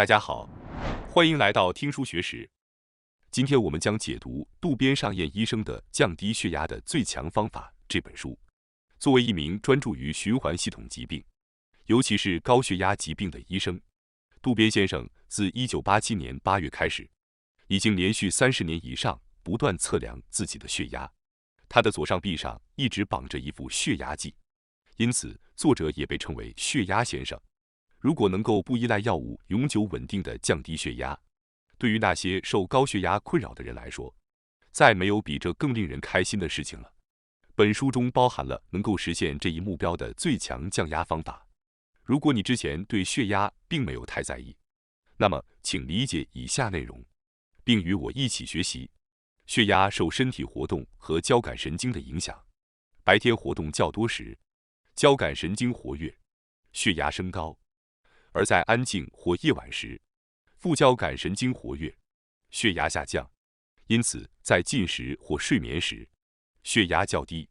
大家好，欢迎来到听书学史。今天我们将解读渡边尚彦医生的《降低血压的最强方法》这本书。作为一名专注于循环系统疾病，尤其是高血压疾病的医生，渡边先生自1987年8月开始，已经连续30年以上不断测量自己的血压。他的左上臂上一直绑着一副血压计，因此作者也被称为血压先生。如果能够不依赖药物，永久稳定地降低血压，对于那些受高血压困扰的人来说，再没有比这更令人开心的事情了。本书中包含了能够实现这一目标的最强降压方法。如果你之前对血压并没有太在意，那么请理解以下内容，并与我一起学习。血压受身体活动和交感神经的影响。白天活动较多时，交感神经活跃，血压升高；而在安静或夜晚时，副交感神经活跃，血压下降。因此，在进食或睡眠时，血压较低；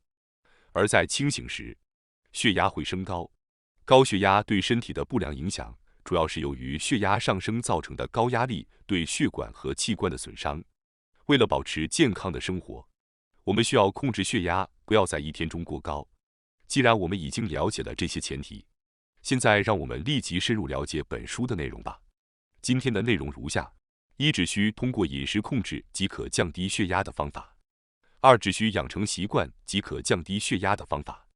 而在清醒时，血压会升高。高血压对身体的不良影响，主要是由于血压上升造成的高压力对血管和器官的损伤。为了保持健康的生活，我们需要控制血压，不要在一天中过高。既然我们已经了解了这些前提，现在让我们立即深入了解本书的内容吧。今天的内容如下：一、只需通过饮食控制即可降低血压的方法；二、只需养成习惯即可降低血压的方法；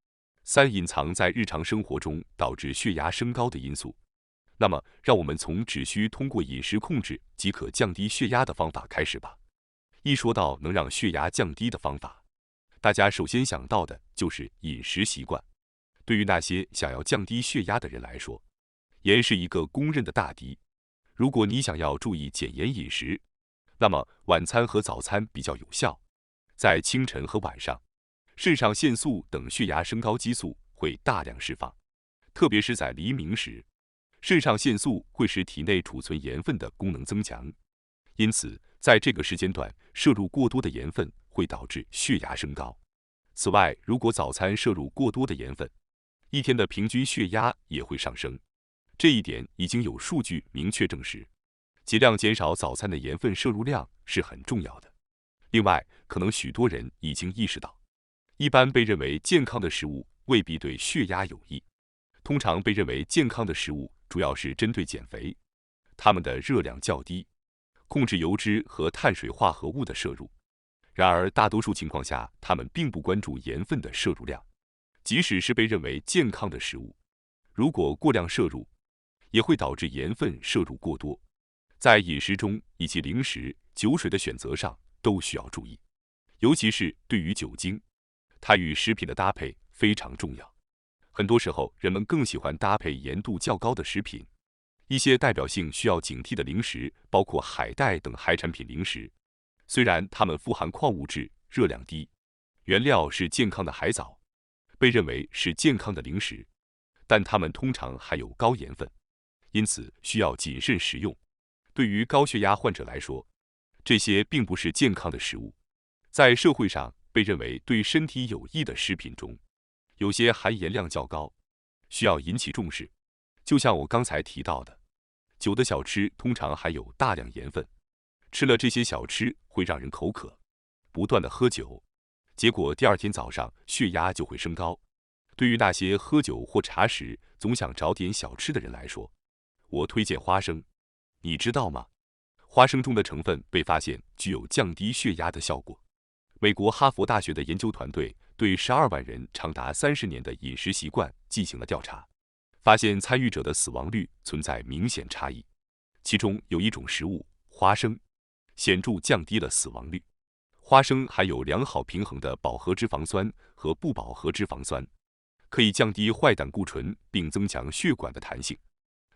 三、隐藏在日常生活中导致血压升高的因素。那么，让我们从只需通过饮食控制即可降低血压的方法开始吧。一说到能让血压降低的方法，大家首先想到的就是饮食习惯。对于那些想要降低血压的人来说，盐是一个公认的大敌。如果你想要注意减盐饮食，那么晚餐和早餐比较有效。在清晨和晚上，肾上腺素等血压升高激素会大量释放，特别是在黎明时，肾上腺素会使体内储存盐分的功能增强，因此在这个时间段摄入过多的盐分会导致血压升高。此外，如果早餐摄入过多的盐分，一天的平均血压也会上升。这一点已经有数据明确证实，尽量减少早餐的盐分摄入量是很重要的。另外，可能许多人已经意识到，一般被认为健康的食物未必对血压有益。通常被认为健康的食物主要是针对减肥，它们的热量较低，控制油脂和碳水化合物的摄入。然而，大多数情况下，它们并不关注盐分的摄入量。即使是被认为健康的食物，如果过量摄入，也会导致盐分摄入过多。在饮食中以及零食、酒水的选择上都需要注意，尤其是对于酒精，它与食品的搭配非常重要。很多时候，人们更喜欢搭配盐度较高的食品。一些代表性需要警惕的零食包括海带等海产品零食，虽然它们富含矿物质，热量低，原料是健康的海藻，被认为是健康的零食，但它们通常含有高盐分，因此需要谨慎食用。对于高血压患者来说，这些并不是健康的食物。在社会上被认为对身体有益的食品中，有些含盐量较高，需要引起重视。就像我刚才提到的，酒的小吃通常含有大量盐分，吃了这些小吃会让人口渴，不断的喝酒，结果第二天早上血压就会升高。对于那些喝酒或茶时总想找点小吃的人来说，我推荐花生。你知道吗？花生中的成分被发现具有降低血压的效果。美国哈佛大学的研究团队对12万人长达30年的饮食习惯进行了调查，发现参与者的死亡率存在明显差异。其中有一种食物，花生，显著降低了死亡率。花生含有良好平衡的饱和脂肪酸和不饱和脂肪酸，可以降低坏胆固醇并增强血管的弹性。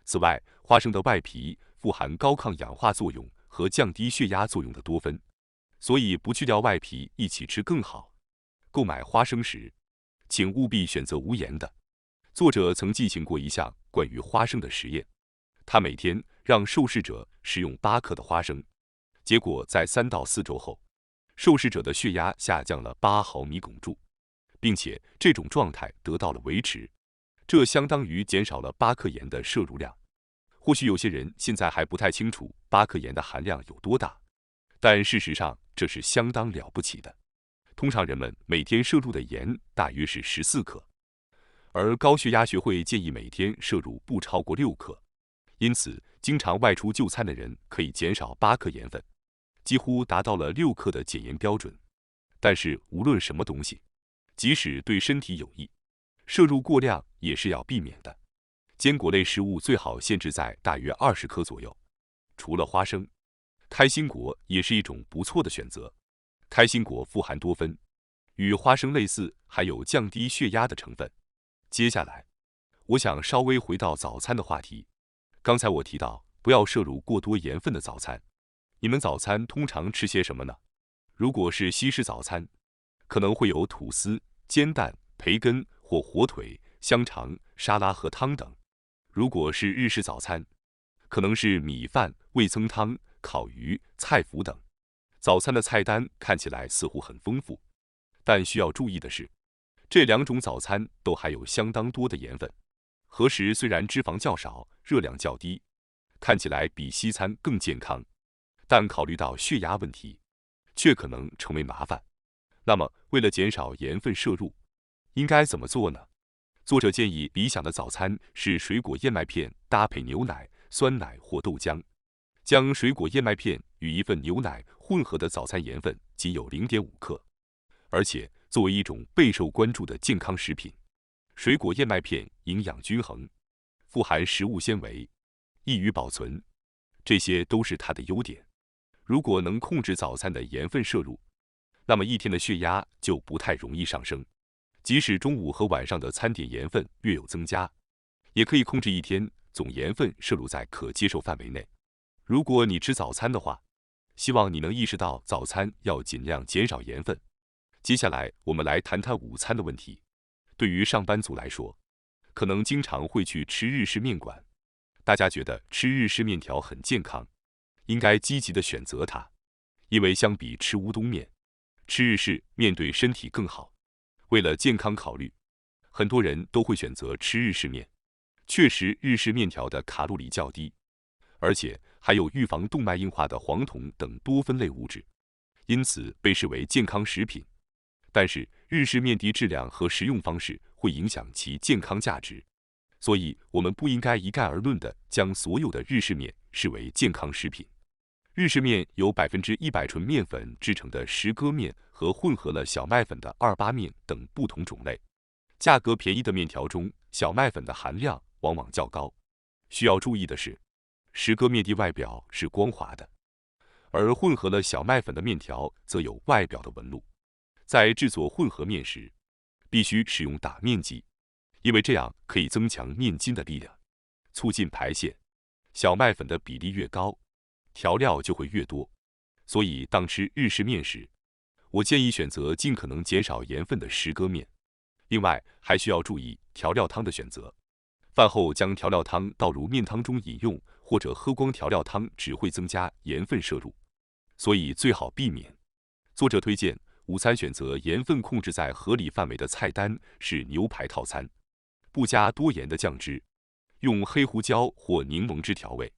此外，花生的外皮富含高抗氧化作用和降低血压作用的多酚，所以不去掉外皮一起吃更好。购买花生时，请务必选择无盐的。作者曾进行过一项关于花生的实验，他每天让受试者食用8克的花生，结果在3到4周后，受试者的血压下降了8毫米汞柱，并且这种状态得到了维持，这相当于减少了8克盐的摄入量。或许有些人现在还不太清楚巴克盐的含量有多大，但事实上这是相当了不起的。通常人们每天摄入的盐大约是14克，而高血压学会建议每天摄入不超过6克。因此，经常外出就餐的人可以减少8克盐分，几乎达到了6克的减盐标准。但是，无论什么东西，即使对身体有益，摄入过量也是要避免的。坚果类食物最好限制在大约20克左右。除了花生，开心果也是一种不错的选择。开心果富含多酚，与花生类似，还有降低血压的成分。接下来，我想稍微回到早餐的话题。刚才我提到不要摄入过多盐分的早餐，你们早餐通常吃些什么呢？如果是西式早餐，可能会有吐司、煎蛋、培根或火腿、香肠、沙拉和汤等。如果是日式早餐，可能是米饭、味噌汤、烤鱼、菜脯等。早餐的菜单看起来似乎很丰富，但需要注意的是，这2种早餐都含有相当多的盐分。和食虽然脂肪较少，热量较低，看起来比西餐更健康，但考虑到血压问题，却可能成为麻烦。那么，为了减少盐分摄入，应该怎么做呢？作者建议理想的早餐是水果燕麦片搭配牛奶、酸奶或豆浆。将水果燕麦片与一份牛奶混合的早餐盐分仅有0.5克，而且作为一种备受关注的健康食品，水果燕麦片营养均衡，富含食物纤维，易于保存，这些都是它的优点。如果能控制早餐的盐分摄入，那么一天的血压就不太容易上升。即使中午和晚上的餐点盐分略有增加，也可以控制一天总盐分摄入在可接受范围内。如果你吃早餐的话，希望你能意识到早餐要尽量减少盐分。接下来我们来谈谈午餐的问题。对于上班族来说，可能经常会去吃日式面馆，大家觉得吃日式面条很健康，应该积极的选择它，因为相比吃乌冬面，吃日式面对身体更好。为了健康考虑，很多人都会选择吃日式面。确实，日式面条的卡路里较低，而且还有预防动脉硬化的黄酮等多酚类物质，因此被视为健康食品。但是，日式面的质量和食用方式会影响其健康价值，所以我们不应该一概而论地将所有的日式面视为健康食品。日式面由100%纯面粉制成的十割面和混合了小麦粉的28面等不同种类。价格便宜的面条中，小麦粉的含量往往较高。需要注意的是，十割面的外表是光滑的，而混合了小麦粉的面条则有外表的纹路。在制作混合面时，必须使用打面机，因为这样可以增强面筋的力量，促进排泄。小麦粉的比例越高，调料就会越多，所以当吃日式面时，我建议选择尽可能减少盐分的十割面。另外，还需要注意调料汤的选择。饭后将调料汤倒入面汤中饮用，或者喝光调料汤只会增加盐分摄入，所以最好避免。作者推荐午餐选择盐分控制在合理范围的菜单是牛排套餐，不加多盐的酱汁，用黑胡椒或柠檬汁调味，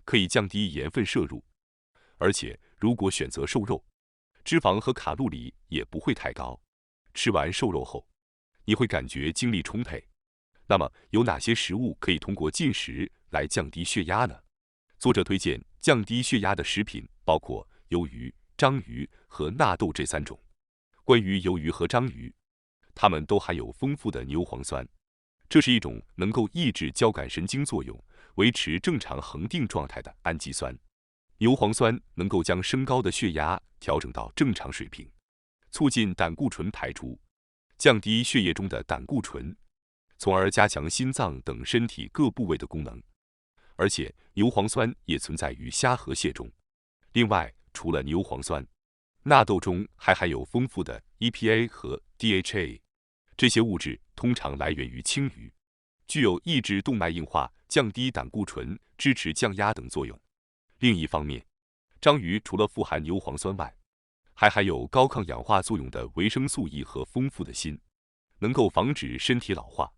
可以降低盐分摄入。而且如果选择瘦肉，脂肪和卡路里也不会太高。吃完瘦肉后，你会感觉精力充沛。那么有哪些食物可以通过进食来降低血压呢？作者推荐降低血压的食品包括鱿鱼、章鱼和纳豆这3种。关于鱿鱼和章鱼，它们都含有丰富的牛磺酸，这是一种能够抑制交感神经作用、维持正常恒定状态的氨基酸。牛磺酸能够将升高的血压调整到正常水平，促进胆固醇排出，降低血液中的胆固醇，从而加强心脏等身体各部位的功能。而且牛磺酸也存在于虾和蟹中。另外，除了牛磺酸，纳豆中还含有丰富的 EPA 和 DHA， 这些物质通常来源于青鱼，具有抑制动脉硬化、降低胆固醇、支持降压等作用。另一方面，章鱼除了富含牛磺酸外，还含有高抗氧化作用的维生素 E 和丰富的锌，能够防止身体老化，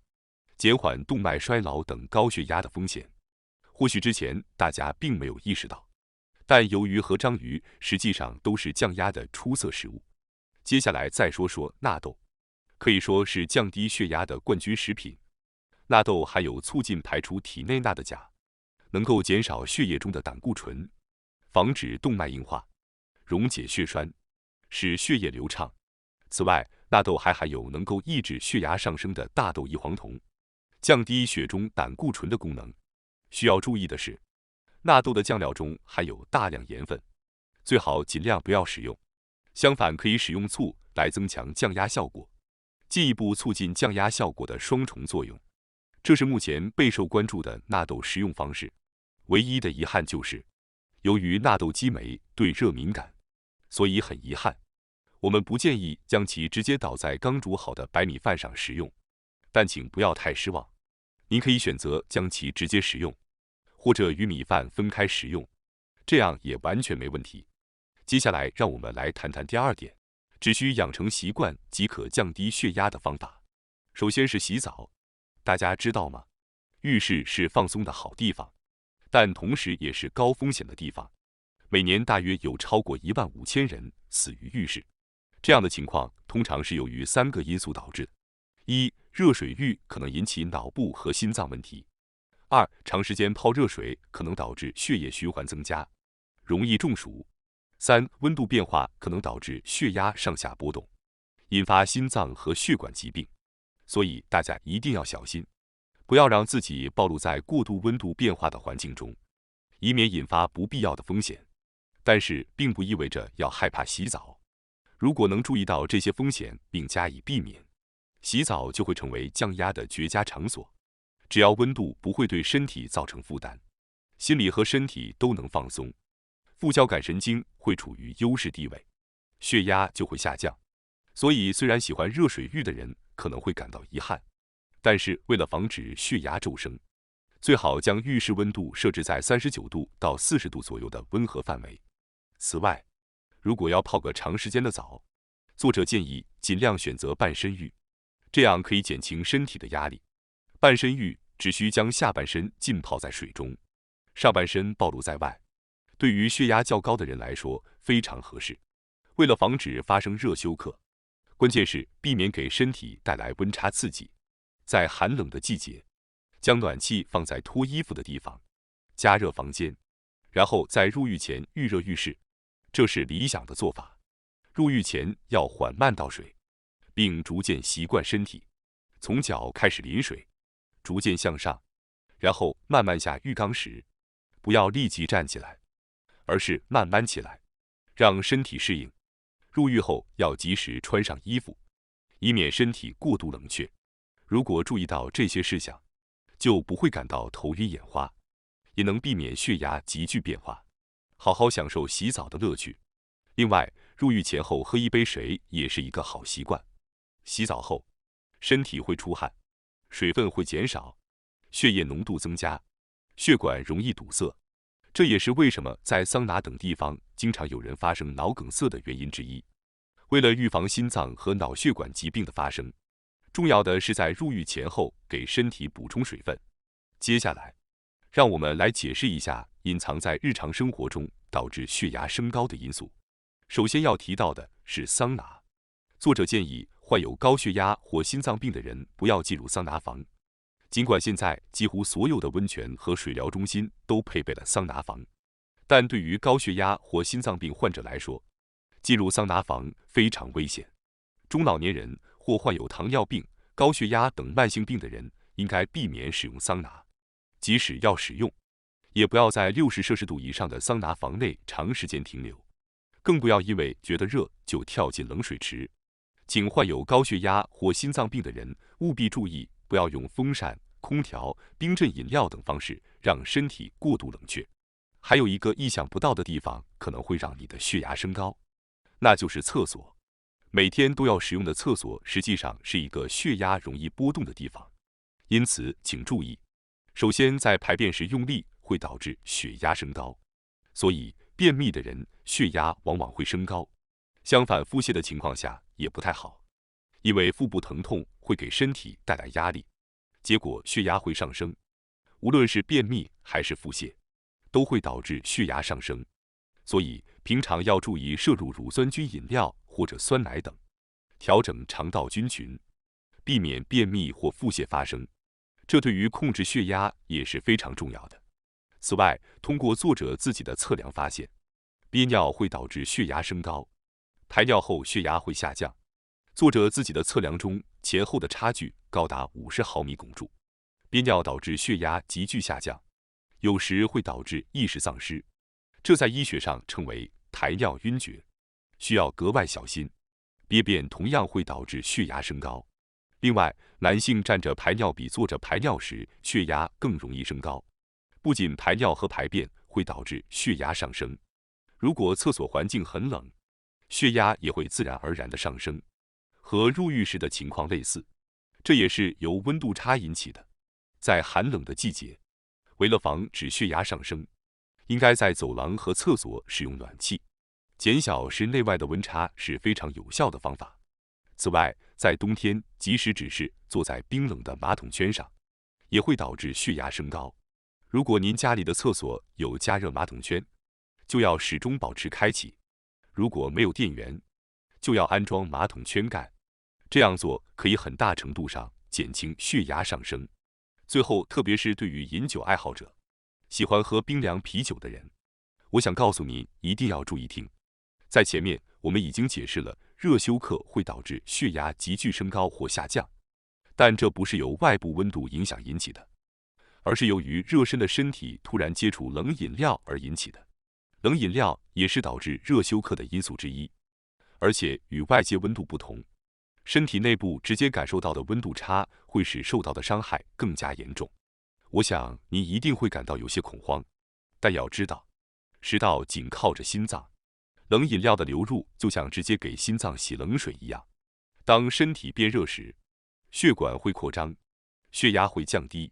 减缓动脉衰老等高血压的风险。或许之前大家并没有意识到，但鱿鱼和章鱼实际上都是降压的出色食物。接下来再说说纳豆，可以说是降低血压的冠军食品。纳豆含有促进排出体内钠的钾，能够减少血液中的胆固醇，防止动脉硬化，溶解血栓，使血液流畅。此外，纳豆还含有能够抑制血压上升的大豆异黄酮，降低血中胆固醇的功能。需要注意的是，纳豆的酱料中含有大量盐分，最好尽量不要使用。相反，可以使用醋来增强降压效果，进一步促进降压效果的双重作用。这是目前备受关注的纳豆食用方式。唯一的遗憾就是，由于纳豆激酶对热敏感，所以很遗憾，我们不建议将其直接倒在刚煮好的白米饭上食用。但请不要太失望，您可以选择将其直接食用，或者与米饭分开食用，这样也完全没问题。接下来让我们来谈谈第二点，只需养成习惯即可降低血压的方法。首先是洗澡，大家知道吗？浴室是放松的好地方，但同时也是高风险的地方。每年大约有超过15000人死于浴室，这样的情况通常是由于3个因素导致的：一、热水浴可能引起脑部和心脏问题；二、长时间泡热水可能导致血液循环增加，容易中暑；三、温度变化可能导致血压上下波动，引发心脏和血管疾病。所以大家一定要小心，不要让自己暴露在过度温度变化的环境中，以免引发不必要的风险。但是并不意味着要害怕洗澡，如果能注意到这些风险并加以避免，洗澡就会成为降压的绝佳场所。只要温度不会对身体造成负担，心理和身体都能放松，副交感神经会处于优势地位，血压就会下降。所以虽然喜欢热水浴的人可能会感到遗憾，但是为了防止血压骤升，最好将浴室温度设置在39度到40度左右的温和范围。此外，如果要泡个长时间的澡，作者建议尽量选择半身浴，这样可以减轻身体的压力。半身浴只需将下半身浸泡在水中，上半身暴露在外，对于血压较高的人来说非常合适。为了防止发生热休克，关键是避免给身体带来温差刺激。在寒冷的季节，将暖气放在脱衣服的地方，加热房间，然后在入浴前预热浴室，这是理想的做法。入浴前要缓慢倒水，并逐渐习惯身体，从脚开始淋水，逐渐向上，然后慢慢下浴缸时，不要立即站起来，而是慢慢起来，让身体适应。入浴后要及时穿上衣服，以免身体过度冷却。如果注意到这些事项，就不会感到头晕眼花，也能避免血压急剧变化，好好享受洗澡的乐趣。另外，入浴前后喝一杯水也是一个好习惯。洗澡后，身体会出汗，水分会减少，血液浓度增加，血管容易堵塞，这也是为什么在桑拿等地方经常有人发生脑梗塞的原因之一。为了预防心脏和脑血管疾病的发生，重要的是在入浴前后给身体补充水分。接下来，让我们来解释一下隐藏在日常生活中导致血压升高的因素。首先要提到的是桑拿。作者建议患有高血压或心脏病的人不要进入桑拿房。尽管现在几乎所有的温泉和水疗中心都配备了桑拿房，但对于高血压或心脏病患者来说，进入桑拿房非常危险。中老年人或患有糖尿病、高血压等慢性病的人应该避免使用桑拿，即使要使用，也不要在60摄氏度以上的桑拿房内长时间停留，更不要因为觉得热就跳进冷水池。请患有高血压或心脏病的人务必注意，不要用风扇、空调、冰镇饮料等方式让身体过度冷却。还有一个意想不到的地方可能会让你的血压升高，那就是厕所。每天都要使用的厕所实际上是一个血压容易波动的地方，因此请注意，首先在排便时用力会导致血压升高，所以便秘的人血压往往会升高。相反，腹泻的情况下也不太好，因为腹部疼痛会给身体带来压力，结果血压会上升。无论是便秘还是腹泻，都会导致血压上升。所以平常要注意摄入乳酸菌饮料或者酸奶等，调整肠道菌群，避免便秘或腹泻发生。这对于控制血压也是非常重要的。此外，通过作者自己的测量发现，憋尿会导致血压升高，排尿后血压会下降。作者自己的测量中，前后的差距高达50毫米汞柱。憋尿导致血压急剧下降，有时会导致意识丧失，这在医学上称为排尿晕厥，需要格外小心。憋便同样会导致血压升高。另外，男性站着排尿比坐着排尿时血压更容易升高。不仅排尿和排便会导致血压上升，如果厕所环境很冷，血压也会自然而然的上升，和入浴时的情况类似。这也是由温度差引起的。在寒冷的季节，为了防止血压上升，应该在走廊和厕所使用暖气，减小室内外的温差是非常有效的方法。此外，在冬天，即使只是坐在冰冷的马桶圈上，也会导致血压升高。如果您家里的厕所有加热马桶圈，就要始终保持开启；如果没有电源，就要安装马桶圈盖。这样做可以很大程度上减轻血压上升。最后，特别是对于饮酒爱好者，喜欢喝冰凉啤酒的人，我想告诉您一定要注意听。在前面我们已经解释了热休克会导致血压急剧升高或下降，但这不是由外部温度影响引起的，而是由于热身的身体突然接触冷饮料而引起的。冷饮料也是导致热休克的因素之一，而且与外界温度不同，身体内部直接感受到的温度差会使受到的伤害更加严重。我想你一定会感到有些恐慌，但要知道，食道紧靠着心脏，冷饮料的流入就像直接给心脏洗冷水一样。当身体变热时，血管会扩张，血压会降低。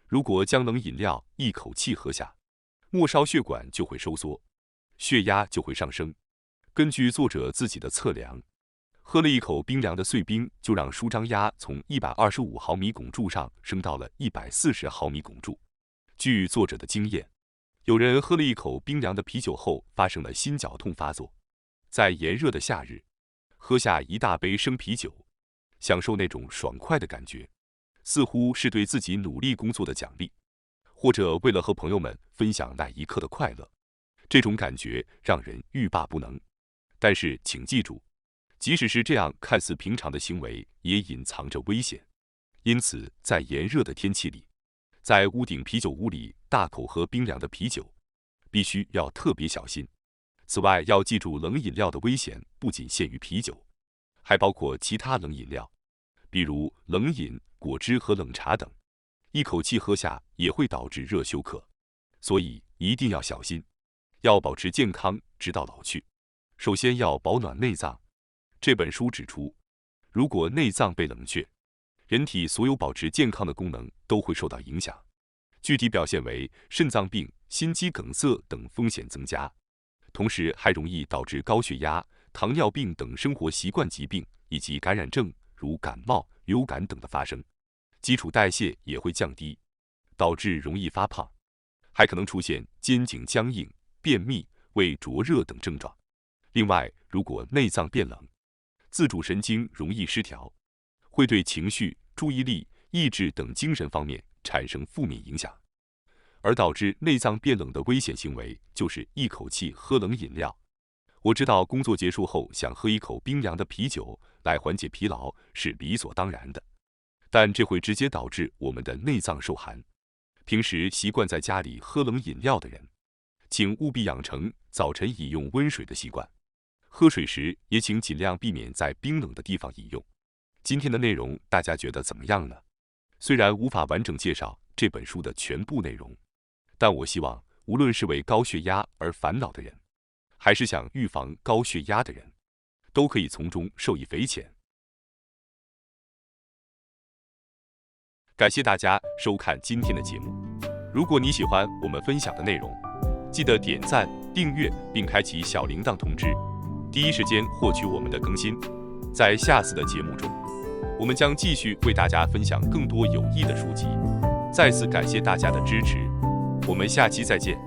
如果将冷饮料一口气喝下，末梢血管就会收缩，血压就会上升。根据作者自己的测量，喝了一口冰凉的碎冰，就让舒张压从125毫米汞柱上升到了140毫米汞柱。据作者的经验，有人喝了一口冰凉的啤酒后发生了心绞痛发作。在炎热的夏日，喝下一大杯生啤酒，享受那种爽快的感觉，似乎是对自己努力工作的奖励，或者为了和朋友们分享那一刻的快乐。这种感觉让人欲罢不能。但是请记住，即使是这样看似平常的行为，也隐藏着危险。因此，在炎热的天气里，在屋顶啤酒屋里大口喝冰凉的啤酒，必须要特别小心。此外，要记住冷饮料的危险不仅限于啤酒，还包括其他冷饮料，比如冷饮、果汁和冷茶等，一口气喝下也会导致热休克。所以一定要小心，要保持健康直到老去。首先要保暖内脏。这本书指出，如果内脏被冷却，人体所有保持健康的功能都会受到影响，具体表现为肾脏病、心肌梗塞等风险增加，同时还容易导致高血压、糖尿病等生活习惯疾病以及感染症如感冒、流感等的发生。基础代谢也会降低，导致容易发胖，还可能出现肩颈僵硬、便秘、胃灼热等症状。另外，如果内脏变冷，自主神经容易失调，会对情绪、注意力、意志等精神方面产生负面影响。而导致内脏变冷的危险行为就是一口气喝冷饮料。我知道工作结束后想喝一口冰凉的啤酒来缓解疲劳是理所当然的，但这会直接导致我们的内脏受寒。平时习惯在家里喝冷饮料的人，请务必养成早晨饮用温水的习惯。喝水时也请尽量避免在冰冷的地方饮用。今天的内容大家觉得怎么样呢？虽然无法完整介绍这本书的全部内容，但我希望无论是为高血压而烦恼的人，还是想预防高血压的人，都可以从中受益匪浅。感谢大家收看今天的节目。如果你喜欢我们分享的内容，记得点赞、订阅并开启小铃铛通知，第一时间获取我们的更新。在下次的节目中，我们将继续为大家分享更多有益的书籍。再次感谢大家的支持，我们下期再见。